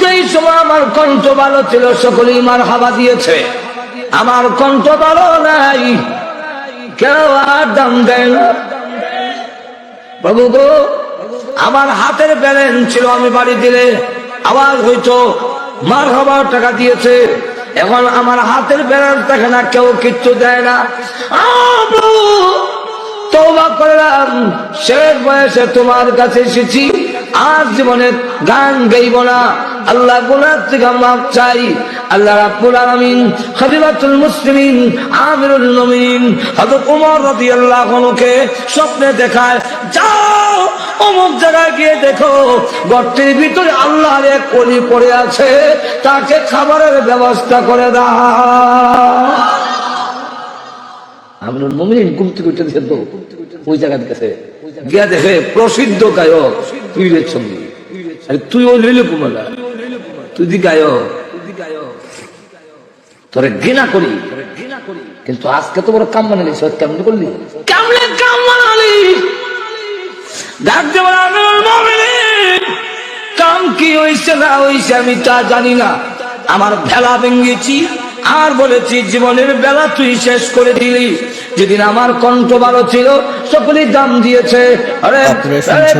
যেই সময় আমার কণ্ঠ ভালো ছিল সকলেই মারহাবা দিয়েছে, আমার কণ্ঠ ভালো নাই, কেউ আর দাম দেয় না। প্রভু গো, আমার হাতের ব্যালেন্স ছিল, আমি বাড়ি দিলে আওয়াজ হইতো, মারহাবা টাকা দিয়েছে। এখন আমার হাতের ব্যালেন্স দেখে না, কেউ কিচ্ছু দেয় না। তওবা করলাম, শেষ বয়সে তোমার কাছে এসেছি, আর জীবনে গান গাইব না। আল্লাহ গুনাহ থেকে মাফ চাই। আল্লাহ রাব্বুল আলামিন খলিফাতুল মুসলিমিন আমিরুল মুমিনিন হযরত ওমর রাদিয়াল্লাহু আনহুকে স্বপ্নে দেখায়, যাও অমুক জায়গায় গিয়ে দেখো, গর্তের ভিতরে আল্লাহর এক ওলি পড়ে আছে, তাকে খাবারের ব্যবস্থা করে দাও। আমিরুল মুমিনিন ঘুম থেকে উঠে দেখো, ওই জায়গার কাছে গিয়া দেখে প্রসিদ্ধ গায়ক পীরের সঙ্গে। আরে তুই ওই লইলে কুমালা, তুই দি গায়ক, তোরে ঘৃণা করি, কিন্তু আজকে তো বড় কাম বানালি, কেমন করলি, কেমনে কাম বানালি? ডাক দেওয়ার আমিরুল মুমিনিন, কাম কি হইছে না হইছে আমি তা জানি না, আমার ভেলা ভেঙ্গেছি আর বলেছি জীবনের বেলা তুই শেষ করে দিলি। যেদিন আমার কণ্ঠ ভালো ছিল সকলেই দাম দিয়েছে, আরে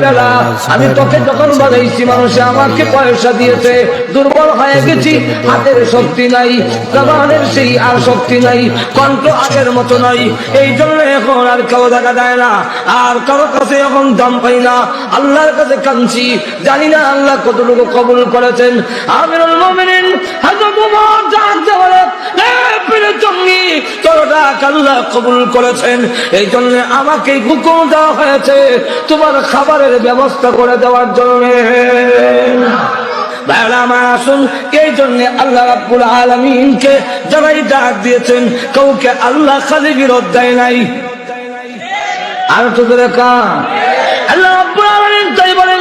বেলা আমি তোকে যখন বাজাইছি মানুষে আমাকে পয়সা দিয়েছে, দুর্বল হয়ে গেছি, হাতের শক্তি নাই, জবানের সেই আর শক্তি নাই, কণ্ঠ আগের মতো নাই, এই জন্য এখন আর কেউ দেখা যায় না, আর কারো কাছে এখন দাম পাই না। আল্লাহর কাছে কাঁদছি, জানি না আল্লাহ কতটুকু কবুল করেছেন। আমিরুল মুমিনিন হযরত ওমর জানতে বলে, পীরের জঙ্গি তোরটা আল্লাহ কবুল করেছেন, এই জন্য আমাকে হুকুম দেওয়া হয়েছে তোমার খাবারের ব্যবস্থা করে দেওয়ার জন্য। আসুন, এই জন্য আল্লাহ রাব্বুল আলামিনকে যারাই ডাক দিয়েছেন, কাউকে আল্লাহ খালি বিরোধ দেয় নাই। আর তো আল্লাহ রাব্বুল আলামিন তাই বলেন,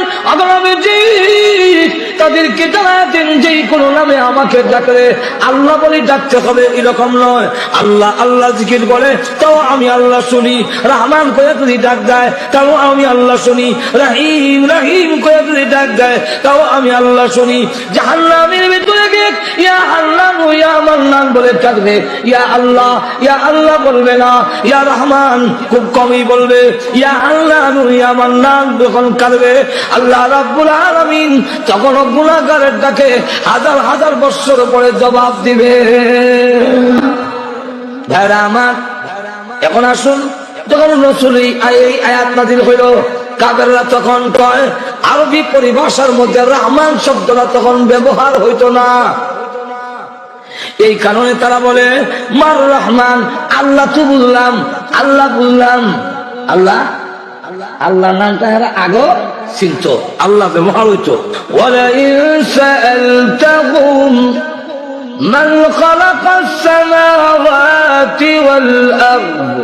তাদেরকে জানাতেন যে কোন নামে আমাকে ডাকলে আল্লাহ বলে ডাকতে হবে, এরকম নয়। আল্লাহ আল্লাহ জিকির বলে তাও আমি আল্লাহ শুনি, রহমান করে যদি ডাক দেয় তাও আমি আল্লাহ শুনি, রহিম রহিম করে যদি ডাক দেয় তাও আমি আল্লাহ শুনি। জাহান্নামের ভিতরে গিয়ে ইয়া আল্লাহ ইয়া মান্নান বলে ডাকবে, ইয়া আল্লাহ বলবে না, ইয়া রহমান খুব কমই বলবে, ইয়া আল্লাহ ইয়া মান্নান যখন কাঁদবে আল্লাহ রাব্বুল আলামিন তখন গুনাহগারের ডাকে হাজার হাজার বছর পরে জবাব দিবে। ভাইরা আমার, এখন আসুন, যখন রাসূল এই আয়াত নাযিল হইল, কাফেররা তখন কয়, আরবি পরিভাষার মধ্যে রহমান শব্দটা তখন ব্যবহার হইতো না, এই কারণে তারা বলে মার রহমান, আল্লাহ তো বুঝলাম, আল্লাহ বুঝলাম, আল্লাহ আল্লাহ নামটা এরা আগে চিনত, আল্লাহ ব্যবহার হইতো। ওয়ালাইন সাআলতাহুম মান খালাকাস সামাওয়াতি ওয়াল আরদ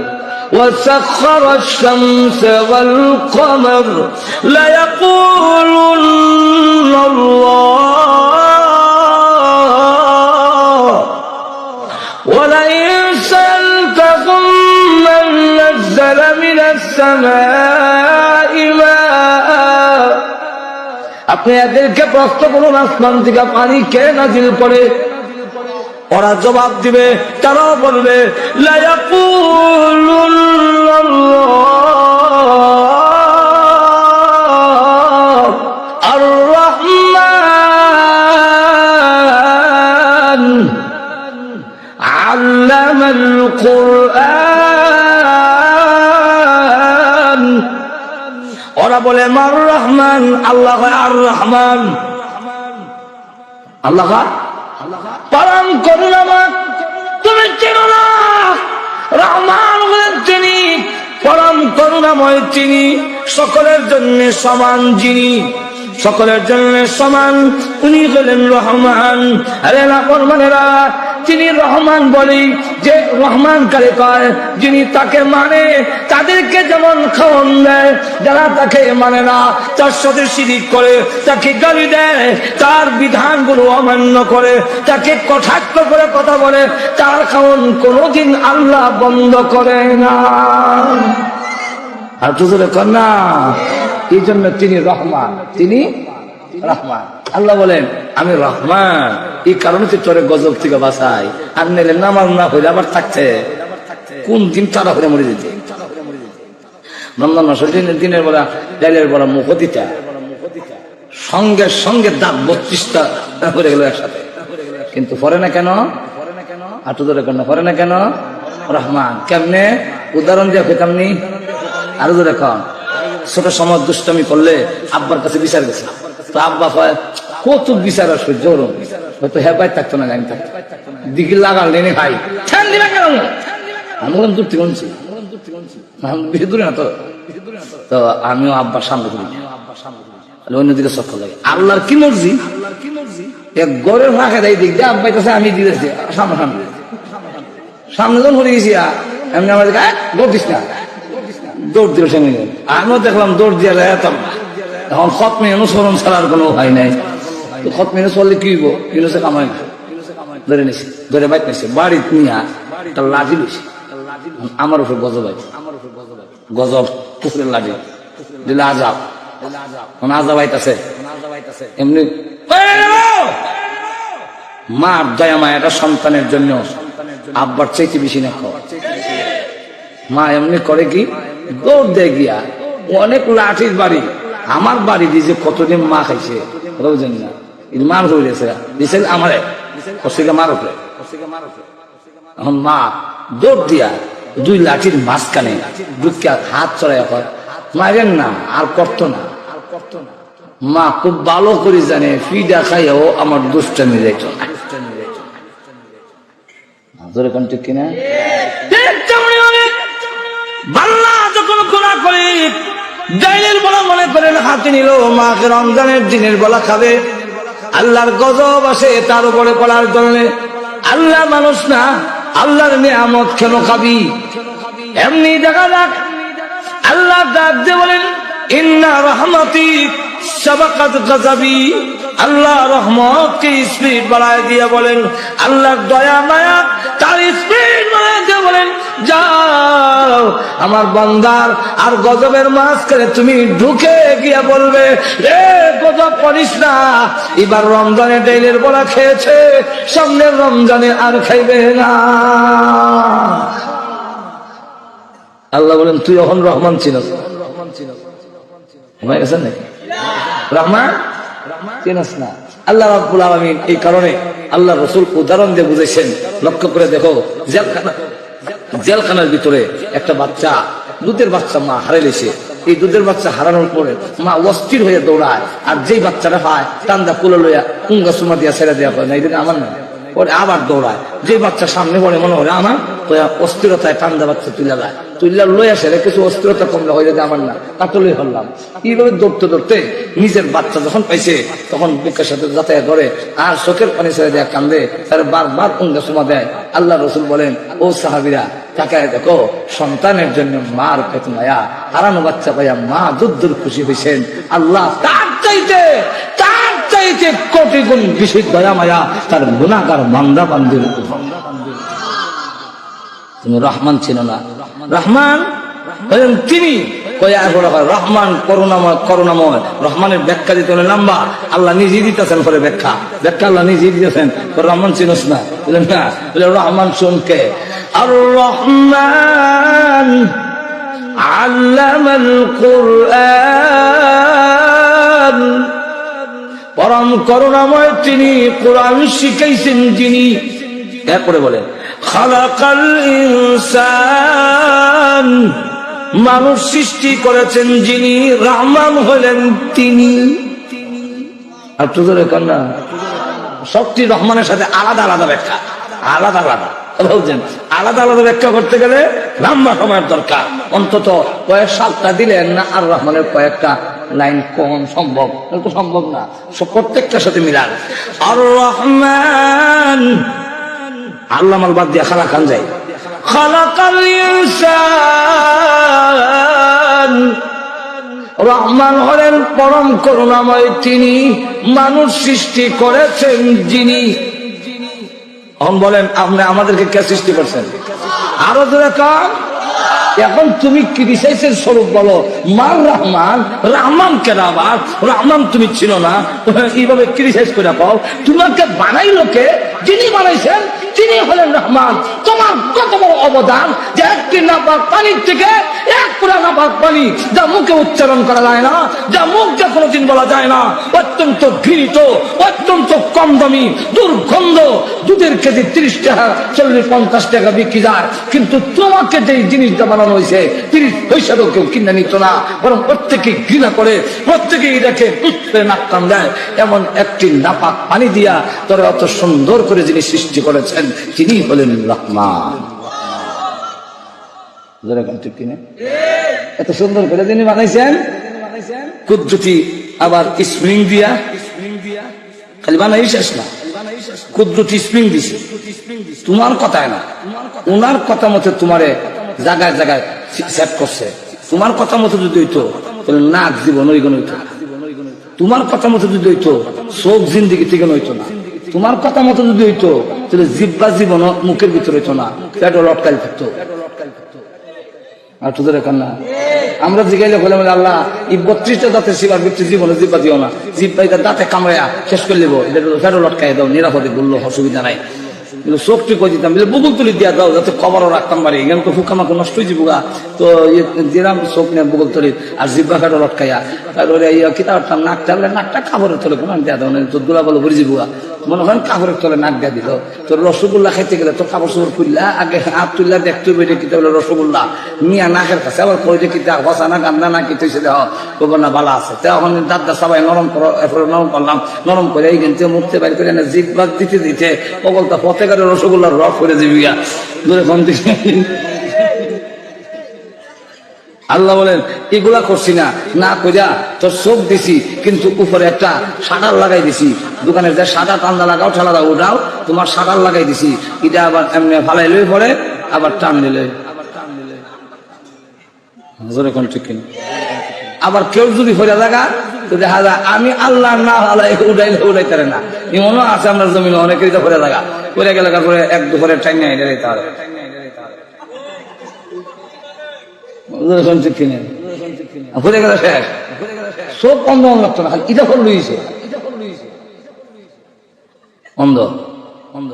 وسخر الشمس والقمر ليقولن الله ولئن سألتهم من نزل من السماء ماء, আপনি এদেরকে প্রশ্ন করুন আসমান থেকে পানি কে নাজিল করে, ওরা জবাব দিবে, তারাও বলবে লা ইয়াকুলুল্লাহ আর রহমান আল্লামাল কুরআন, ওরা বলে মার রহমান, আল্লাহ আর রহমান, আল্লাহ পরম করুণাময়, তুমি চেনো না, রহমান হলেন তিনি, পরম করুণাময় তিনি, সকলের জন্য সমান যিনি, সকলের জন্য সমান উনি হলেন রহমান। আরে নাফরমানেরা, তিনি রহমান বলি, যে রহমান কারে কয়, যিনি তাকে মানে তাদেরকে যেমন খাওয়ান দেয়, যারা তাকে মানে না তার সাথে শিরিক করে, তাকে গালি দেয়, তার বিধানগুলো অমান্য করে, তাকে কটাক্ষ করে কথা বলে, তার খাওয়ান কোনোদিন আল্লাহ বন্ধ করে না। আর তো কর না, এই জন্য তিনি রহমান, তিনি রহমান। আল্লাহ বলেন আমি রহমান, এই কারণে তো তোরে গজব থেকে বাঁচাই। আর নেলে নামাজ না হইলে আবার থাকছে কোন দিন তারা হয়ে মরে যেতে। রমজান মাসের দিনের বেলা ডাইলের বেলা মুখ দিতা সঙ্গে সঙ্গে দাঁত 32টা করে গেল একসাথে, কিন্তু পরে না কেন? হাঁটু ধরে কেন পরে না কেন? রহমান। কেমনে উদাহরণ দিয়ে পেতামনি? আরো ধরে কন। ছোট সময় দুষ্টামি করলে আব্বার কাছে বিচার গেছে, তো আব্বা কয় কত বিচার আর সহ্য হলো, হয়তো হেপাই থাকতো না, জানি থাকতো দিকে লাগাল নেই ভাই ঠ্যান দিলা কেন? আমি বললাম দূর থেকে শুনছি, বেশি দূরে না তো। তো আমিও আব্বার সামনে করি, অন্যদিকে চক্কর লাগে। আল্লাহর কি মর্জি, এক গড়ের ফাঁকে দেয় দিক দিয়ে আব্বাই কাছে আমি দিয়েছি সামনে সামনে সামনে যখন হয়ে গেছি এমনি আমার দৌড় দিস না, দৌড় দিল সঙ্গে। আমিও দেখলাম দৌড় দিয়ে যেতাম না। এখন খতমে অনুসরণ ছাড়ার কোনো উপায় নাই। তো খতমে চললে কি হইব? ইউনুসে কামাই ধরে নিছি, ধরে বাইক নিছে, বাড়ি নিয়ে একটা লাঠি লইছে, আমার উপরে গজব আইছে, গজব পুকুরের লাঠি দিলে আজাব, আজাব আইতাছে এমনি। মার দয়া মায়াটা সন্তানের জন্য আব্বার চাইতে বেশি না। মা এমনি করে কি দৌড় দেয় গিয়া, অনেক লাঠির বাড়ি, আমার বাড়ি দিয়ে যে কতদিন মা খাইছে বুঝেন না, মার হয়ে গেছে দিছে আমারে মার উপরে। এখন মা দৌড় দিয়া 2 লাঠির মাঝখানে ঢুকিয়া হাত চড়াই মারেন না, আর করতো না। মা খুব ভালো করে জানে ফিডা খাইও আমার দুষ্টামি যাইত না। ঠিক কিনা? বাল্লা যখন খোলা করে ডাইনের বলা মনে করেন হাতে নিল, মাকে রমজানের দিনের বলা খাবে, আল্লাহর গজব আসে তার উপরে পড়ার জন্য। আল্লাহ মানুষ না, আল্লাহর নিয়ামত কেন খাবি? এমনি দেখা যাক আল্লাহ ডাক দিয়ে বলেন ইন্না রহমতি সাবাকাত গজবি। আল্লাহ রহমতকে স্পিড বাড়ায় দিয়ে বলেন, আল্লাহর দয়া মায়া তার স্পিড বাড়ায় দিয়ে বলেন যাও আমার বান্দার আর গজবের মাঝখানে তুমি ঢুকে গিয়া বলবে রে গজব করিস না, এবার রমজানে ডাইলের বড়া খেয়েছে, সামনের রমজানে আর খাইবে না। আল্লাহ বলেন তুই এখন রহমান চিনস, হয়ে গেছেন নাকি? রহমান চিনস না। আল্লাহ রাব্বুল আলামিন এই কারণে আল্লাহ রাসূল উদাহরণ দিয়ে বুঝাইছেন। লক্ষ্য করে দেখো, জেলখানার ভিতরে একটা বাচ্চা, দুধের বাচ্চা মা হারাইলেছে। এই দুধের বাচ্চা হারানোর পরে মা অস্থির হয়ে দৌড়ায়, আর যেই বাচ্চাটা পায় টান্দা কুলো লইয়া কুঙ্গা সুমা দিয়া ছেড়ে দেওয়া হয় না, এটা আমার না, পরে আবার দৌড়ায়। যে বাচ্চা সামনে পড়ে মনে হয় আমার, তো অস্থিরতায় টান্দা বাচ্চা তুলে দেয়, তুললা লইয়া সেরে কিছু অস্থিরতা কমলে হয়ে যাবে আমার না, কাতলে হলাম। এইভাবে দৌড়তে দৌড়তে নিজের বাচ্চা যখন পাইছে তখন বুকের সাথে যাতায়াত করে আর চোখের পানি ছেড়ে দেয়, কান্দে, তার বারবার কুঙ্গা সুমা দেয়। আল্লাহ রসুল বলেন ও সাহাবীরা তাকায় দেখো, সন্তানের জন্য মার কত মায়া, হারানো বাচ্চা পাইয়া মা দুধ খুশি হয়েছেন। আল্লাহ তার চাইতে কোটি গুণ বেশি দয়া মায়া তার গুনাহগার বান্দা বান্দির উপর। তুমি রহমান ছিল না, রহমান বলেন তিনি রহমান করুণাময়, করুণাময়। রহমানের ব্যাখ্যা দিতে হলে লম্বা, আল্লাহ নিজেই দিতেছেন পরে ব্যাখ্যা আল্লাহ নিজেই দিতেছেন। রহমান চিনস না, বলেন না, বলে রহমান শুনকে আর রহমান আল্লামাল কুরআন, পরম করুণাময় তিনি, কোরআন শিখাইছেন যিনি। এরপরে বলে খালাকাল ইনসান, মানুষ সৃষ্টি করেছেন যিনি, রহমান হলেন তিনি। আর তো কন্যা সবটি রহমানের সাথে আলাদা আলাদা ব্যাখ্যা, আলাদা আলাদা বুঝছেন। আলাদা আলাদা ব্যাখ্যা করতে গেলে লম্বা সময়ের দরকার, অন্তত কয়েক সাতটা দিলেন না আর রহমানের কয়েকটা লাইন কম সম্ভব, তো সম্ভব না প্রত্যেকটার সাথে মিলান। আর রহমান আল্লাহ মাল বাদ দিয়া খালা খান যায়, খালাকাল ইনসান, রহমান হলেন পরম করুণাময় তিনি, মানুষ সৃষ্টি করেছেন যিনি। এখন বলেন আপনি আমাদেরকে কে সৃষ্টি করছেন? আরো দূরে কাম এখন তুমি ক্রিটিসাইজের স্বরূপ বলো মার রহমান, রহমান কেন আবার রহমান তুমি ছিল না, এইভাবে ক্রিটিসাইজ করে পাও। তোমাকে বানাইলো কে? যিনি বানাইছেন তিনি হলেন রহমান। তোমার কত বড় অবদান যে একটি নাপাক পানির থেকে এক পুরা নাপাক পানি যা মুখে উচ্চারণ করা যায় না, যা মুখ যা কোনোদিন বলা যায় না, অত্যন্ত ঘৃণিত, অত্যন্ত কম দামি, দুর্গন্ধ, দুধের কেজি 30 টাকা 40-50 টাকা বিক্রি যায়, কিন্তু তোমাকে যে জিনিসটা বানানো হয়েছে 30 পয়সারও কেউ কিনে নিত না, বরং প্রত্যেকে ঘৃণা করে, প্রত্যেকে এটাকে নাক কান দেয়। এমন একটি নাপাক পানি দিয়া তোরা অত সুন্দর করে যিনি সৃষ্টি করেছেন তিনি হলেন রহমান। এত সুন্দর করে যিনি বানাইছেন কুদরতি, আবার স্প্রিং দিয়া, খালি বানাই শেষ না, কুদরতি স্প্রিং দিছে তোমার কথায় না, ওনার কথা মতো তোমারে জায়গায় জায়গায় সেট করছে। তোমার কথা মতো যদি হইতো তাহলে নাক জীবন ওইগুণ হইতো, তোমার কথা মতো যদি হইতো চোখ জিন্দিগি থেকে হইতো না, তোমার কথা মতো যদি হইতো তাহলে জিব্বা জীবন মুখের ভিতরে হইতো না, পেটও লটকাই থাকতো। আর তোদের এখন না আমরা জিগাইলে বলে আল্লাহ এই 32টা দাঁতের শিবার ভিতরে জীবনে জিব্বা দিও না, জিব্বা দাঁতে কামড়াইয়া শেষ করে নেবো, পেটও লটকাই দাও, নিরাপদে বললো অসুবিধা নাই। চোখটি কই দিতাম বুকুল তুলি দিয়া দাও যাতে কবরও রাখতাম পারি, এখানে তো ফুকামাকে নষ্ট হয়ে যাবো গা, তো দিলাম চোখ নিয়ে বুকুল তুলি আর জিব্বা কাটো লটকাইয়া, তারপরে কিতা করতাম নাক টানলে নাকটা কাপড়ের তলে কোন দেওয়া দাও, তোর গুলা বলো ভরে যাবো গা, মনে করেন কাপড়ের তলে নাক দিয়া দিল। তোর রসগোল্লা খাইতে গেলে তোর কাপড় চোপড় খুললা আগে হাত তুললা দেখতে বেটে কিতা বলে রসগোল্লা নিয়ে নাকের কাছে আবার কই যে কিতা হসা না গান্দা না কি তৈছে দেহ কবর না বালা আছে, তখন দাদা সবাই নরম করো, এরপরে নরম করলাম, নরম করে এই কিন্তু মুখতে বাইর করে না জিব্বা দিতে দিতে অগলটা পথে করে রসগোল্লার রস করে দিবি গা দূরে কম দিকে। আল্লাহ বলেন এগুলা করছি না, না কইরা তোর চোখ দিছি কিন্তু উপরে একটা শাটার লাগাই দিছি, দোকানের যে সাদা টান্দা লাগাও ঠেলা ওটাও তোমার শাটার লাগাই দিছি, এটা আবার এমনি ফালাই লই পরে আবার টান দিলে, আবার কেউ যদি ফেরা জায়গা তো দেখা যায় আমি আল্লাহ না হালাই উঠাইলে উঠাইতে না, এমনও আছে আমরা জমিনে অনেকেরই তো ফেরা জায়গা ফেরে গেলে তারপরে এক দুপুরে টাইম নিয়ে দিতে হবে। ঘুরে গেলে শেষ, সব অন্ধ লাগতো না, খালি ইটা ফল লইছে অন্ধ অন্ধ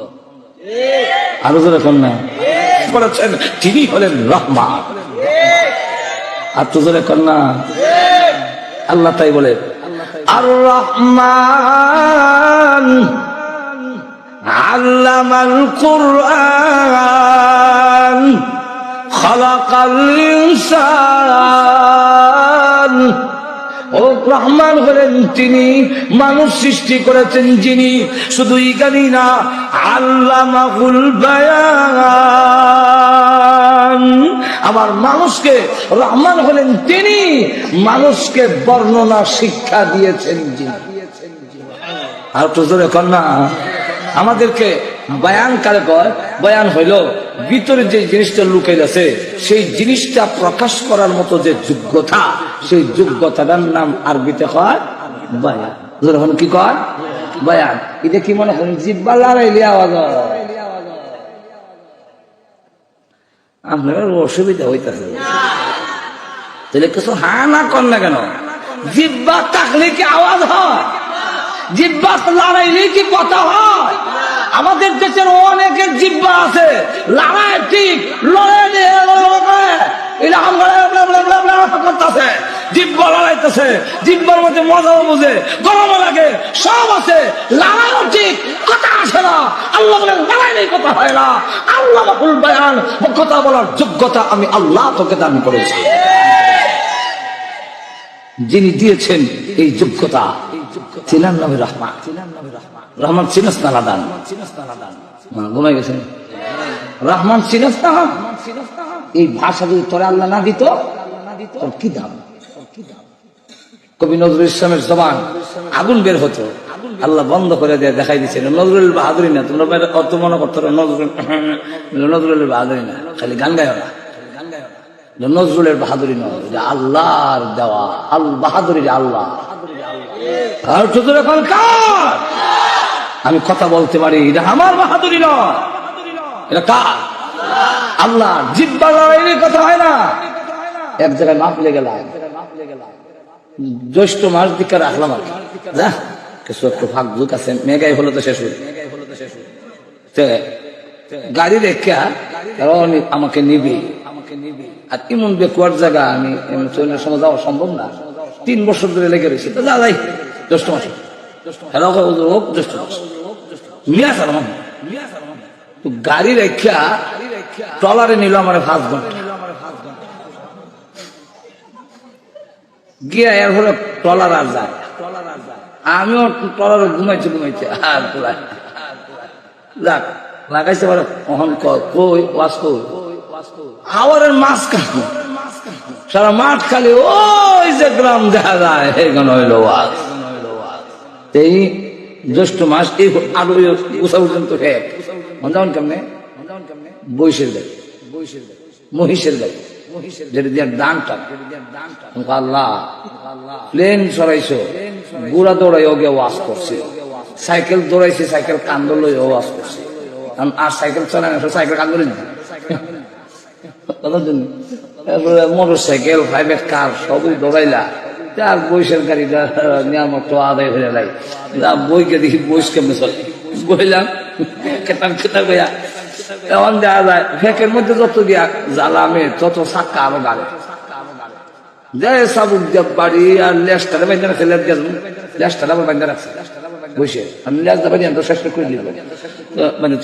আরো জোরে কন্যা করেছেন তিনি হলেন রহমান। আর তো জোরে কন্যা আল্লাহ তাই বলে আর রহমান আল্লামাল কুরআন খালাকাল ইনসান। ও রহমান হলেন তিনি মানুষ সৃষ্টি করেছেন যিনি, শুধু ইগানি না আল্লামাহুল বায়ান, আমার মানুষকে রহমান হলেন তিনি মানুষকে বর্ণনা শিক্ষা দিয়েছেন যিনি। আর তো জোরে কন্যা আমাদেরকে বয়ান কারে কয়, বয়ান হইল ভিতরে যে জিনিসটা লুকাই আছে সেই জিনিসটা প্রকাশ করার মতো যে যোগ্যতা, সেই যোগ্যতাটার নাম আরবিতে কয় বয়ান। যখন কি কয় বয়ান, এটা কি মনে করেন জিব্বা লড়াইলে আওয়াজ আপনার অসুবিধা হইতেছে, তাহলে কিছু হা না কর না কেন, জিব্বা থাকলে কি আওয়াজ হয়, জিব্বা লড়াইলে কি কথা হয়? আমাদের দেশের অনেকের জিব্বা আছে লড়াই ঠিক লড়াই করতেছে, জিব্বা লড়াইতেছে, জিব্বার মধ্যে মজাও বুঝে গরমও লাগে সব আছে, লড়াইও ঠিক কথা আসে না। আল্লাহ বলেন লড়াই নেই কথা হয় না, আল্লাহ বাকুল বয়ান কথা বলার যোগ্যতা আমি আল্লাহ তোকে দান করেছি, যিনি দিয়েছেন এই যোগ্যতা চিনার নামে রহমান। রহমান চিনাস না লাদান ঘুমাই গেছেন, রহমান চিনাস না, এই ভাষা যদি তোরা আল্লাহ না দিত তোর কি দাম। কবি নজরুল ইসলামের জবান আগুন বের হতো, আল্লাহ বন্ধ করে দিয়ে দেখাই দিচ্ছে নজরুল বাহাদুরি না, তোমরা অর্থ মনে করতো নজরুলের বাহাদুরি না, খালি গান গায় না, নজরুলের বাহাদুরি নয়, এটা আল্লাহর দেওয়া আল বাহাদুরি আল্লাহ। আর শুধু এখন কার আমি কথা বলতে পারি, এটা আমার বাহাদুরি নয়, এটা কার আল্লাহ জিব্বা লড়াইয়ের কথা হয় না। এক জায়গায় মাপলে গেলাম, জ্যৈষ্ঠ মাস দিকে রাখলাম আর যা কিছু একটু ফাঁক ঝুঁক আছে, মেঘাই হলো তো শেষ হল। গাড়ি রেখা আমাকে নিবি, আর এমন বেকুয়ার জায়গা আমি ট্রেনের সময় যাওয়া সম্ভব না, 3 বছর ধরে লেগে রয়েছে। তো যা যাই জ্যৈষ্ঠ মাস, হোক জ্যৈষ্ঠ মাস নিয়ে আসার মনে। তো গাড়ি রেখা ট্রলারে নিল আমার 5 ঘন্টা গিয়া, এর হলো ট্রলার আর যায়। আমিও ট্রলারে ঘুমাইছি আর যাক লাগাইছে বলে কখন কই ওয়াজ কই আওয়ারের মাছ কাটবো, সারা মাঠ খালি ওই যে গ্রাম দেখা যায় এখানে হইল ওয়াজ। এই জ্যৈষ্ঠ মাস এই আরো উষা পর্যন্ত যেমন কেমনে বৈশের গাড়ি, মহিষের গাড়ি, যেটা দিয়ে ডানটা আল্লাহ প্লেন সরাইছো, গুড়া দৌড়াই ওকে ওয়াজ করছে, সাইকেল দৌড়াইছে, সাইকেল কান্দল ওয়াজ করছে। আর সাইকেল চালায় না, সাইকেল কান্দল মোটর সাইকেল, প্রাইভেট কার সবই দৌড়াইলা। আর বৈশের গাড়িটা নিয়ামত তো আদায় হয়ে যায়। বইকে দেখি বইস কেমনে চলে, বইলাম খেতাম খেতা গইয়া এমন দেওয়া যায়। ফেকের মধ্যে যত দিয়া জ্বালামে তত চাক্কা আরো গাড়ে যায়, সাবুক দিয়ে বাড়ি আর লেজটারে বাইন্দা রাখছে, লেজটারে আবার বাইন্দা রাখছে বসে। আমি লেজটা বাড়ি আমি চেষ্টা করে দিলাম মানে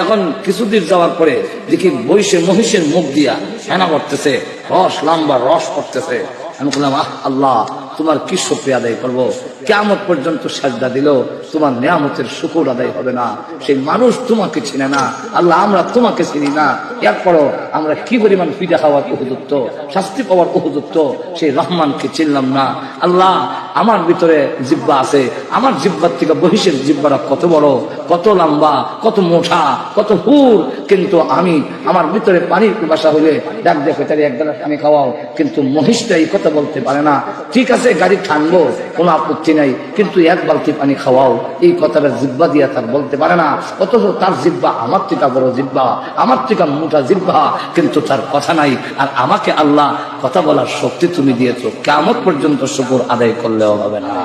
এখন কিছুদিন যাওয়ার পরে দেখি বৈশে মহিষের মুখ দিয়া হেনা করতেছে, রস লম্বা রস করতেছে। আমি বললাম আল্লাহ তোমার কি শুকরিয়া আদায় করবো, কিয়ামত পর্যন্ত সাজদা দিল তোমার নিয়ামতের শুকর আদায় হবে না। সেই মানুষ তোমাকে চিনে না আল্লাহ, আমরা তোমাকে চিনি না, এরপরও আমরা কি পরিমাণ পিঠা খাওয়ার উপযুক্ত, শাস্তি পাওয়ার উপযুক্ত সেই রহমানকে চিনলাম না। আল্লাহ আমার ভিতরে জিব্বা আছে, আমার জিব্বার থেকে বহিষের জিব্বাটা কত বড়, কত লম্বা, কত মোটা, কত হুর, কিন্তু আমি আমার ভিতরে পানির পিপাসা হইলে ডাক দেখো তার এক গ্লাস পানি খাওয়াও, কিন্তু মহিষটা এই কথা বলতে পারে না। ঠিক আছে গাড়ি ঠানবো কোনো আপত্তি নাই, কিন্তু 1 বালতি পানি খাওয়াও এই কথাটা জিব্বা দিয়া তার বলতে পারে না। অথচ তার জিব্বা আমার থেকে বড় জিব্বা, আমার থেকে মোটা জিব্বা, কিন্তু তার কথা নাই। আর আমাকে আল্লাহ কথা বলার শক্তি তুমি দিয়েছো, কিয়ামত পর্যন্ত শুকর আদায় করলেও হবে না।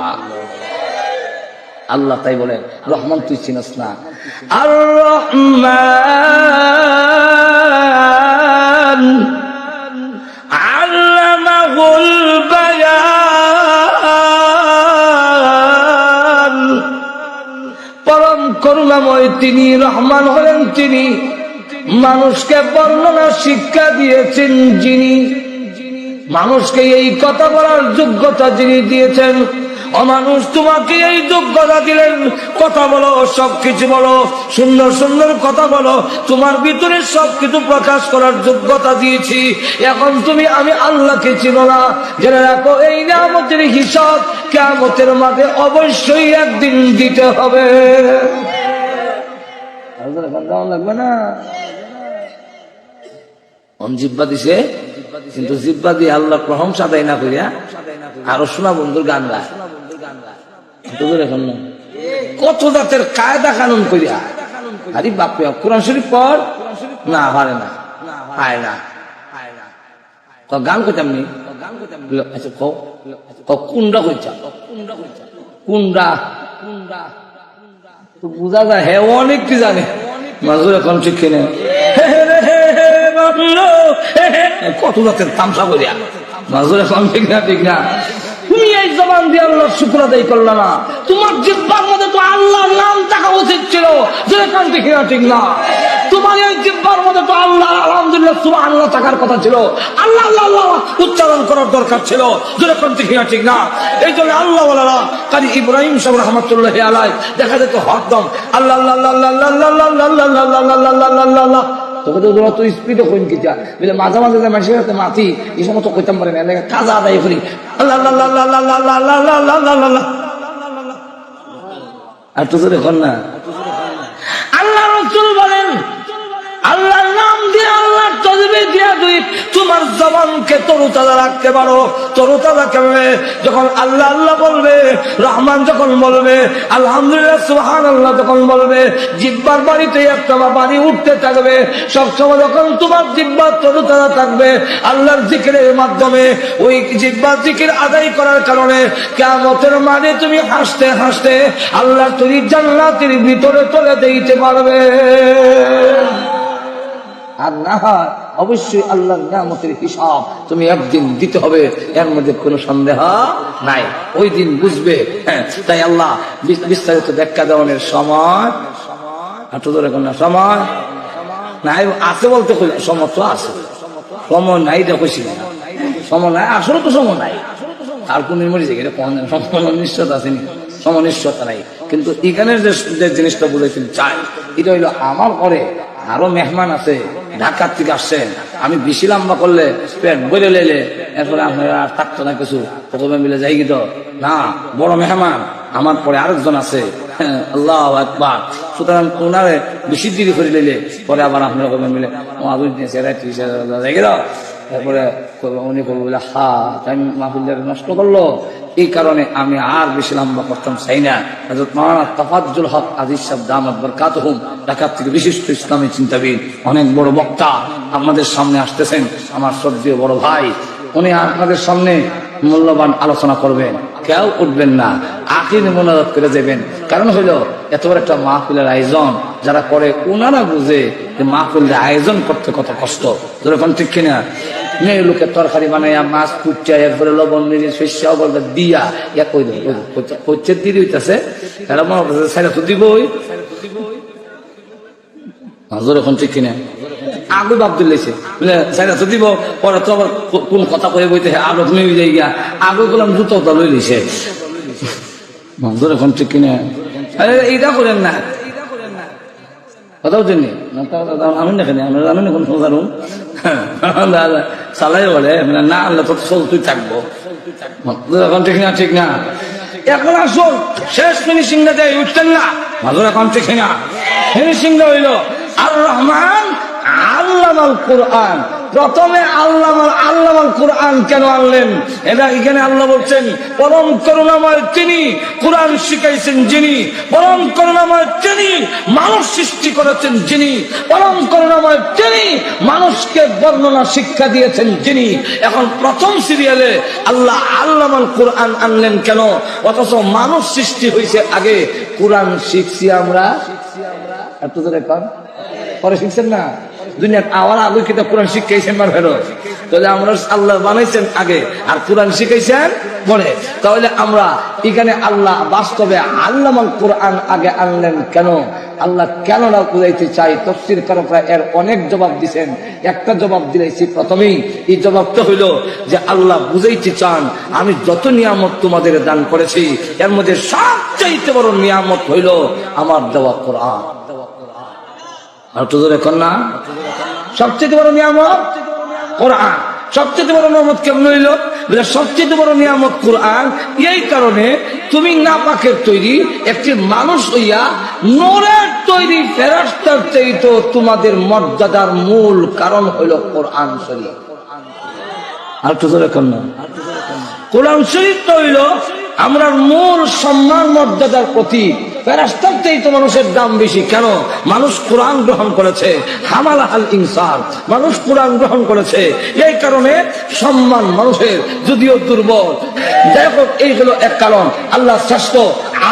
আল্লাহ তাই বলেন রহমান তুই চিনস না, আর রহমান আল্লামাহুল বায়ান, পরম করুণাময় তিনি, রহমান হলেন তিনি, মানুষকে বর্ণনা শিক্ষা দিয়েছেন যিনি, মানুষকে এই কথা বলার যোগ্যতা যিনি দিয়েছেন। অমানুষ তোমাকে এই যোগ্যতা দিলেন, কথা বলো, সবকিছু বলো, সুন্দর সুন্দর কথা বলো, তোমার ভিতরে সবকিছু প্রকাশ করার যোগ্যতা দিয়েছি। এখন তুমি আমি আল্লাহকে চিনো না, জেনে রাখো এই নিয়ামতের হিসাব কিয়ামতের মাঠে অবশ্যই একদিন দিতে হবে। লাগবে না জিব্বা দিছে, কিন্তু জিব্বা দিয়ে আল্লাহ প্রশংসা দেয় না করিয়া আরো শোনা বন্ধুর গান গায়, কত জাতের কায়দা কানুন করিয়া। আরে বাপরে কোরআন শরীফ পড় না পারে না, পায় না, গান কইতাম নি, আচ্ছা কুন্ডা কইছা, কুন্ডা তো বোঝা যায় হ্যাঁ অনেক কি জানে, মাজুর এখন ঠিক কিনে কত জাতের তামসা করিয়া মাজুর এখন ঠিক না, ঠিক না। তুমি এই জবান দিয়ে আল্লাহর শুকর আদায় করলে না, তোমার জিহ্বার মধ্যে তো আল্লাহর নাম থাকা উচিত ছিল, যেরকম ঠিক না, ঠিক না। তোমার এই জিহ্বার মধ্যে তো আল্লাহ আলহামদুলিল্লাহ সুবহানাল্লাহ থাকার কথা ছিল, আল্লাহ আল্লাহ আল্লাহ উচ্চারণ করার দরকার ছিল, যেরকম ঠিক না, ঠিক না। এই জন্য আল্লাহ ওয়ালারা কারি ইব্রাহিম সাহেব রাহমাতুল্লাহি আলাইহি দেখা যেত হরদম আল্লাহ আল্লাহ আল্লাহ আল্লাহ আল্লাহ আল্লাহ আল্লাহ আল্লাহ আল্লাহ তোকে তো তোরা তুই স্পিডে কইন কিটা বলে মাঝে মাঝে যে মানুষের হাতে মাতি এই সময় তো কইতাম পারে না, কাজা আদায় করি আল্লাহ আল্লাহ আল্লাহ আল্লাহ আল্লাহ আল্লাহ আল্লাহ আল্লাহ আল্লাহ। আর তো দেখুন না আল্লাহ রাসূল বলেন আল্লাহর নাম দিয়ে আল্লাহর তোমার জবানকে তরুতাজা রাখতে পারো। তরুতাজা কেমনে? যখন আল্লাহ আল্লাহ বলবে, রহমান যখন বলবে, আলহামদুলিল্লাহ সুবহানাল্লাহ যখন বলবে, জিহ্বার বাড়িতে একটা বাড়ি উঠতে থাকবে। সবসময় যখন তোমার জিহ্বা তরুতাজা থাকবে আল্লাহর জিকিরের মাধ্যমে, ওই জিহ্বার জিকির আদায় করার কারণে কিয়ামতের মাঠে তুমি হাসতে হাসতে আল্লাহ তুমি জান্নাতের ভিতরে চলে যেতে পারবে। আর না হয় অবশ্যই আল্লাহর নিয়ামতের হিসাব তুমি একদিন দিতে হবে, এর মধ্যে কোনো সন্দেহ নাই। ওই দিন বুঝবে। তাই আল্লাহ বিস্তারিত ব্যাখ্যা দেওয়ার সময় সময় নাই আছে বলতে সময় তো আছে, সময় নাই দেখছি সময় নাই, আসলে তো সময় নাই। আর কোন মরেছে সময় নিশ্চয়তা আছে, সময় নিশ্চয়তা নাই। কিন্তু এখানে যে জিনিসটা বুঝাইতে চাই, এটা হইলো আমার পরে আরো মেহমান আছে, ঢাকার থেকে আসছেন। আমি বেশি লম্বা করলে পেট বলে লেলে এরপরে আপনারা আর থাকতো না কিছু, প্রথমে মিলে যাই কি তো না, বড় মেহমান আমার পরে আরেকজন আছে। আল্লাহু আকবার। সুতরাং ওনারে বেশি দেরি করে নিলে পরে আবার আপনারা কবে মিলে যাই গেল, তারপরে উনি করবো বলে হা তাই মাহফিলটা নষ্ট করলো। এই কারণে আমি আর বেশি লম্বা করতাম চাই না। হযরত মাওলানা তাফাজ্জুল হক আজিজ সাহেব দামাত বরকাতুহুম, ঢাকা থেকে বিশিষ্ট ইসলামী চিন্তাবিদ, অনেক বড় বক্তা আপনাদের সামনে আসতেছেন। আমার শ্রদ্ধেয় বড় ভাই, উনি আপনাদের সামনে মূল্যবান আলোচনা করবেন। কেউ উঠবেন না, আখির মোনাজাত করে যাবেন। কারণ হইলো এত বড় একটা মাহফিলের আয়োজন যারা করে ওনারা বুঝে যে মাহফিলের আয়োজন করতে কত কষ্ট। যেরকম ঠিক কিনা? মেয়ে লোকের তরকারি বানাইয়া মাছ কুচা এরপরে লবণ নিয়ে শস্য বলতে দিয়া ইয়া কই দেয় দিয়ে হইতেছে, এরা মনে করছে সাইরা তো দিবই। এখন ঠিক কিনা? আগে বাপ দিলেছে সাইরা তো দিব, পরে তো আবার কোন কথা কয়ে বইতে আগে তুমি যাই গিয়া আগে করলাম জুতো তো লই লিছে। এখন ঠিক কিনা? এইটা করেন না, কথাও জন্য আমি দেখেনি, আমরা জানেন এখন জানুন চালাই বলে না আল্লাহ তো চলতেই থাকবো। এখন ঠিক না? ঠিক না? এখন আসুন শেষ ফিনিশিংটা দেয়, উঠতেন না মাজুর। এখন ঠিক না? ফিনিশিংটা হইল আর রহমান আল্লামাল কুরআন। প্রথমে আল্লামাল কুরআন কেন আনলেন? এটা এখানে আল্লাহ বলছেন পরম করুণাময় তিনি, কুরআন শিখাইছেন যিনি, পরম করুণাময় তিনি, মানুষ সৃষ্টি করেছেন যিনি, পরম করুণাময় তিনি, মানুষকে বর্ণনা শিক্ষা দিয়েছেন যিনি। এখন প্রথম সিরিয়ালে আল্লাহ আল্লামাল কুরআন আনলেন কেন? অথচ মানুষ সৃষ্টি হয়েছে আগে, কুরআন শিখছি আমরা এত ধরে কন পরে শিখছেন না। দুনিয়ার আওয়ার আগে কিতাব কোরআন শিখাইছেন মার ফেরত, তাহলে আমরা আল্লাহ বানাইছেন আগে আর কোরআন শিখাইছেন পরে। তাহলে আমরা এখানে আল্লাহ বাস্তবে আল্লামাল কোরআন আগে আনলেন কেন? আল্লাহ কেন না বুঝাইতে চাই, তাফসীর কারকরা এর অনেক জবাব দিচ্ছেন। একটা জবাব দিয়েছি প্রথমেই, এই জবাবটা হইল যে আল্লাহ বুঝাইতে চান আমি যত নিয়ামত তোমাদের দান করেছি এর মধ্যে সবচাইতে বড় নিয়ামত হইল আমার দেওয়া কোরআন। আর তো এখন না, সবচেয়ে বড় নিয়ামত কোরআন। সবচেয়ে বড় নিয়ামত কেমন হইল? সবচেয়ে বড় নিয়ামত কোরআন। এই কারণে তুমি নাপাকের তৈরি একটি মানুষ হইয়া নূরের তৈরি ফেরেশতার চাইতে তোমাদের মর্যাদার মূল কারণ হইল কোরআন শরীফ। আর তো এখন না, কোরআন শরীফ হইল আমরা মূল সম্মান মর্যাদার প্রতীক। ফেরেশতার চাইতে মানুষের দাম বেশি কেন? মানুষ কোরআন গ্রহণ করেছে, হামালাহাল ইনসান, মানুষ কোরআন গ্রহণ করেছে। এই কারণে সম্মান মানুষের যদিও দুর্বল। যাই হোক, এই হলো এক কারণ। আল্লাহ শ্রেষ্ঠ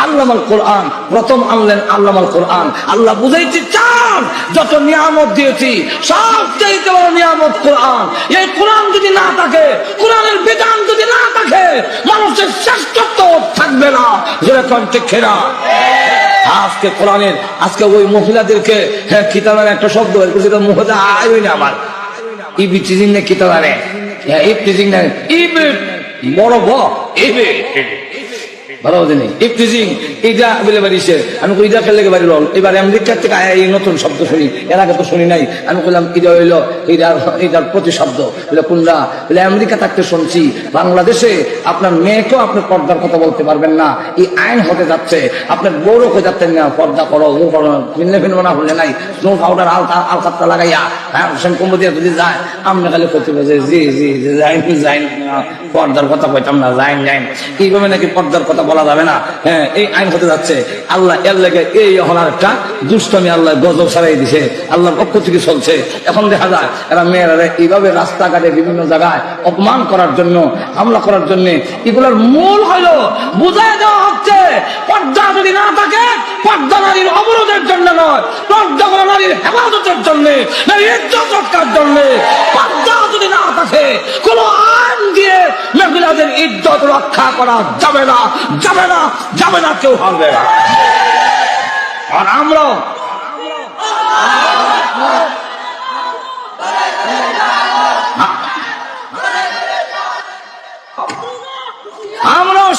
আল্লামাল কোরআন প্রথম আনলেন আল্লামাল কোরআন। আল্লাহ বুঝাইতে চান যত নিয়ামত দিয়েছি সবচাইতে বড় নিয়ামত কোরআন। এই কোরআন যদি না থাকে, কোরআনের বিধান যদি না থাকে, মানুষের শ্রেষ্ঠত্ব থাকবে না। যেরকম ঠিক খেরা আজকে কোরআনের আজকে ওই মহিলাদেরকে কিতাবের একটা শব্দ বের করছে, মুখে আইবই না আমার ইবি চিজিং না কিতাবারে ইব চিজিং না ইব বড় ব ইবে ভালো জানি ইফটিজিং এইটা বলে বাড়িছে। আমি কই এটা খেলে বাড়ি রল এবার আমেরিকার থেকে এই নতুন শব্দ শুনি, এর আগে তো শুনি নাই। আমি বললাম এটা হইলো এটার প্রতিশব্দ। বলে কোনটা? বলে আমেরিকা থাকতে শুনছি বাংলাদেশে আপনার মেয়েকেও আপনি পর্দার কথা বলতে পারবেন না, এই আইন হতে যাচ্ছে। আপনার বউরও হয়ে যাচ্ছেন না, পর্দা করো ও করো, ফিনলে ফিনবো না হলে নাই, স্নো পাউডার আলকাতটা লাগাইয়া শ্যাম্পু দিয়ে যদি যায় আমরা খালি করতে বলছে জি জি যাইন পর্দার কথা কইতাম না, যাইন এইভাবে নাকি পর্দার কথা বলা যাবে না। হ্যাঁ, এই আইন হতে যাচ্ছে। আল্লাহ এর লেগে এই এখন আর একটা দুষ্টমি আল্লাহ গজব ছাড়াই দিছে, আল্লাহর পক্ষ থেকে চলছে। এখন দেখা যায় এরা মেয়েরা এইভাবে রাস্তাঘাটে বিভিন্ন জায়গায় অপমান করার জন্য, হামলা করার জন্য, এগুলোর মূল হলো বুঝাই দেওয়া হচ্ছে পর্দা যদি না থাকে, পর্দা নারীর অবরোধের জন্য নয়, পর্দা হলো নারীর হেফাজতের জন্য, নারীর ইজ্জত রক্ষার জন্য। পর্দা যদি না থাকে কোন আইন দিয়ে মহিলাদের ইজ্জত রক্ষা করা যাবে না, যাবে না, যাবে না, কেউ হবে না। আর আমরা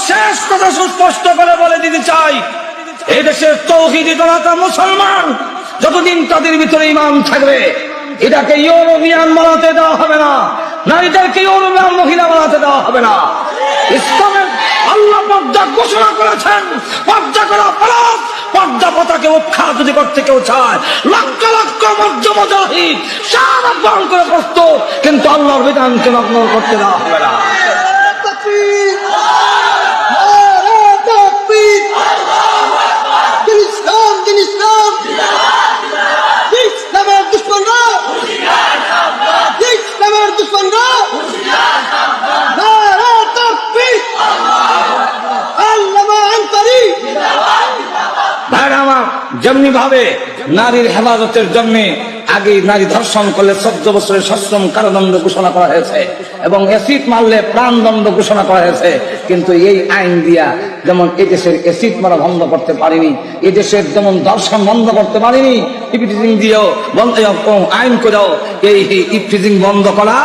শেষ কথা সুস্পষ্ট করে বলে দিতে চাই, এই দেশের তৌহিদি জনতা মুসলমান যতদিন তাদের ভিতরে ঈমান থাকবে, এটাকে ইউরোপিয়ান বানাতে দেওয়া হবে না, নারীদেরকে ইউরোপিয়ান মহিলা বানাতে দেওয়া হবে না। ইসলামের আল্লাহ পর্দা ঘোষণা করেছেন, পর্দা করা ফরজ। পর্দা পতাকে উৎখাত যদি করতে কেউ চায়, লক্ষ লক্ষ মুজাহিদ সারা গ্রহণ করে প্রস্তুত, কিন্তু আল্লাহর বিধানকে নগ্ন করতে দেওয়া হবে না। যেমনি ভাবে নারীর হেফাজতের জন্য আগে নারী ধর্ষণ করলে 14 বছরের সশ্রম কারাদণ্ড ঘোষণা করা হয়েছে এবং অ্যাসিড মারলে প্রাণদণ্ড ঘোষণা করা হয়েছে, কিন্তু এই আইন দিয়া যেমন এদেশের অ্যাসিড মারা বন্ধ করতে পারিনি, এদেশের যেমন ধর্ষণ বন্ধ করতে পারিনি, ইফটিজিং দিয়েও আইন করেও এই ইফটিজিং বন্ধ করা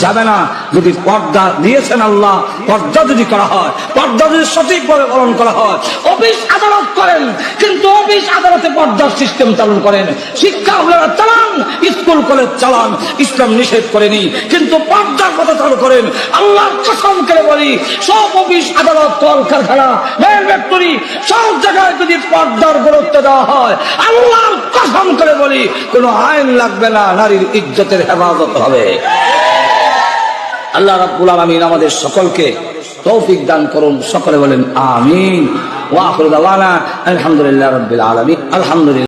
যাবে না। যদি পর্দা দিয়েছেন আল্লাহ, পর্দা যদি করা হয়, পর্দা যদি সঠিকভাবে পালন করা হয়, অফিস আদালত করেন, কিন্তু অফিস আদালতে পর্দার সিস্টেম চালু করেন, শিক্ষা আপনারা চালান, স্কুল কলেজ চালান, ইসলাম নিষেধ করেনি, কিন্তু পর্দার কথা চালু করেন। আল্লাহর কসম করে বলি, সব অফিস আদালত, কল কারখানা, মেল ফ্যাক্টরি, সব জায়গায় যদি পর্দার গুরুত্ব দেওয়া হয়, আল্লাহর কসম করে বলি কোন আইন লাগবে না, নারীর ইজ্জতের হেফাজত হবে। আল্লাহ রাব্বুল আলামিন আমাদের সকলকে তৌফিক দান করুন, সকলে বলেন আমিন। ওয়া আখিরু দাওয়ানা আলহামদুলিল্লাহি রাব্বিল আলামিন। আলহামদুলিল্লাহ।